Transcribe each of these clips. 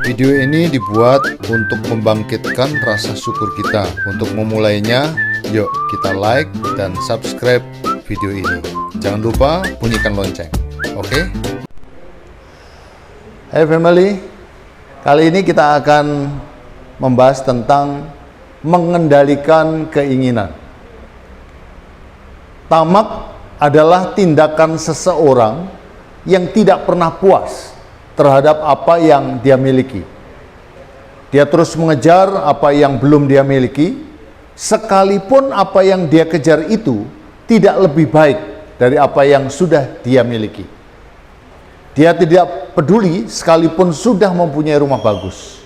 Video ini dibuat untuk membangkitkan rasa syukur kita. Untuk memulainya, yuk kita like dan subscribe video ini. Jangan lupa bunyikan lonceng. Oke? Hai family, kali ini kita akan membahas tentang mengendalikan keinginan. Tamak adalah tindakan seseorang yang tidak pernah puas terhadap apa yang dia miliki. Dia terus mengejar apa yang belum dia miliki, sekalipun apa yang dia kejar itu tidak lebih baik dari apa yang sudah dia miliki. Dia tidak peduli sekalipun sudah mempunyai rumah bagus.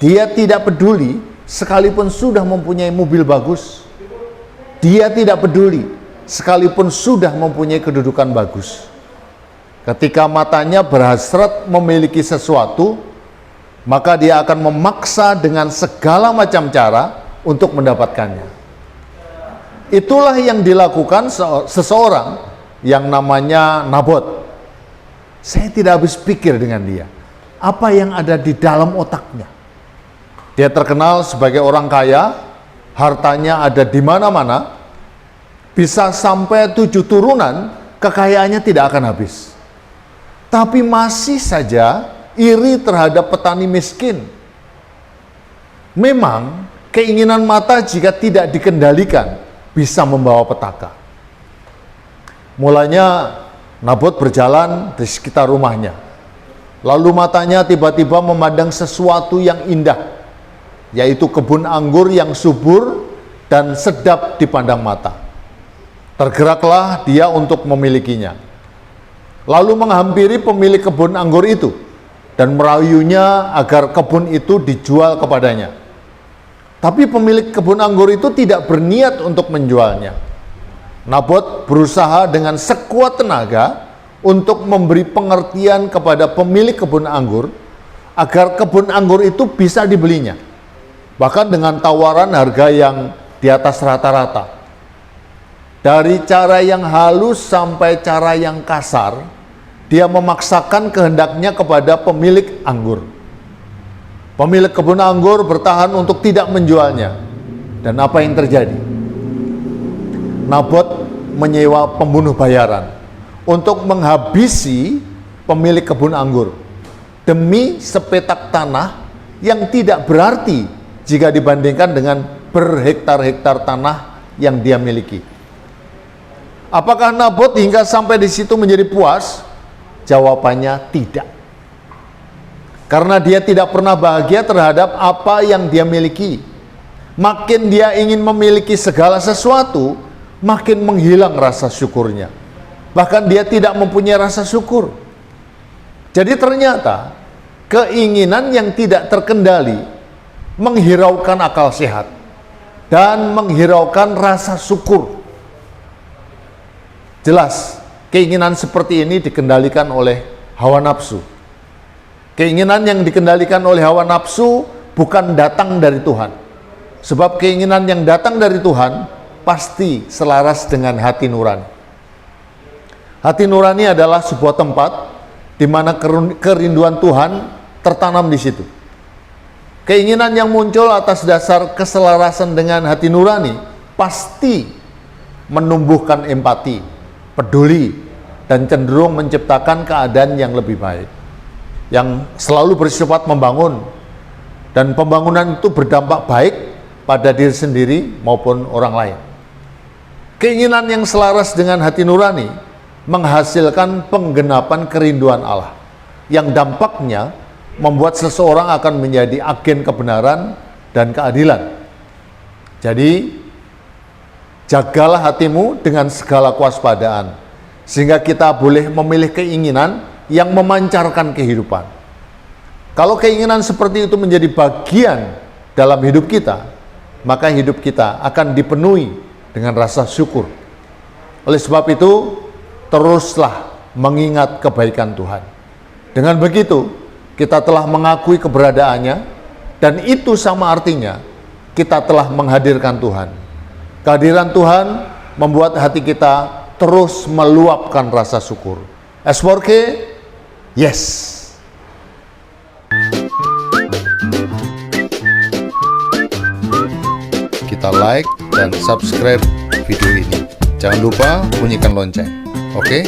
Dia tidak peduli sekalipun sudah mempunyai mobil bagus. Dia tidak peduli sekalipun sudah mempunyai kedudukan bagus. Ketika matanya berhasrat memiliki sesuatu, maka dia akan memaksa dengan segala macam cara untuk mendapatkannya. Itulah yang dilakukan seseorang yang namanya Nabot. Saya tidak habis pikir dengan dia. Apa yang ada di dalam otaknya? Dia terkenal sebagai orang kaya, hartanya ada di mana-mana, bisa sampai 7 turunan, kekayaannya tidak akan habis. Tapi masih saja iri terhadap petani miskin. Memang keinginan mata jika tidak dikendalikan bisa membawa petaka. Mulanya Nabot berjalan di sekitar rumahnya. Lalu matanya tiba-tiba memandang sesuatu yang indah, yaitu kebun anggur yang subur dan sedap dipandang mata. Tergeraklah dia untuk memilikinya. Lalu menghampiri pemilik kebun anggur itu dan merayunya agar kebun itu dijual kepadanya. Tapi pemilik kebun anggur itu tidak berniat untuk menjualnya. Nabot berusaha dengan sekuat tenaga untuk memberi pengertian kepada pemilik kebun anggur agar kebun anggur itu bisa dibelinya, bahkan dengan tawaran harga yang di atas rata-rata. Dari cara yang halus sampai cara yang kasar, dia memaksakan kehendaknya kepada pemilik anggur. Pemilik kebun anggur bertahan untuk tidak menjualnya. Dan apa yang terjadi? Nabot menyewa pembunuh bayaran untuk menghabisi pemilik kebun anggur demi sepetak tanah yang tidak berarti jika dibandingkan dengan berhektar-hektar tanah yang dia miliki. Apakah Nabot hingga sampai di situ menjadi puas? Jawabannya tidak. Karena dia tidak pernah bahagia terhadap apa yang dia miliki. Makin dia ingin memiliki segala sesuatu, makin menghilang rasa syukurnya. Bahkan dia tidak mempunyai rasa syukur. Jadi ternyata keinginan yang tidak terkendali menghiraukan akal sehat dan menghiraukan rasa syukur. Jelas, keinginan seperti ini dikendalikan oleh hawa nafsu. Keinginan yang dikendalikan oleh hawa nafsu bukan datang dari Tuhan. Sebab keinginan yang datang dari Tuhan pasti selaras dengan hati nurani. Hati nurani adalah sebuah tempat di mana kerinduan Tuhan tertanam di situ. Keinginan yang muncul atas dasar keselarasan dengan hati nurani pasti menumbuhkan empati, peduli, dan cenderung menciptakan keadaan yang lebih baik, yang selalu bersifat membangun, dan pembangunan itu berdampak baik pada diri sendiri maupun orang lain. Keinginan yang selaras dengan hati nurani menghasilkan penggenapan kerinduan Allah, yang dampaknya membuat seseorang akan menjadi agen kebenaran dan keadilan. Jadi, jagalah hatimu dengan segala kewaspadaan, sehingga kita boleh memilih keinginan yang memancarkan kehidupan. Kalau keinginan seperti itu menjadi bagian dalam hidup kita, maka hidup kita akan dipenuhi dengan rasa syukur. Oleh sebab itu, teruslah mengingat kebaikan Tuhan. Dengan begitu, kita telah mengakui keberadaannya, dan itu sama artinya kita telah menghadirkan Tuhan. Kehadiran Tuhan membuat hati kita terus meluapkan rasa syukur. As for K, yes. kita like dan subscribe video ini. Jangan lupa bunyikan lonceng. Oke?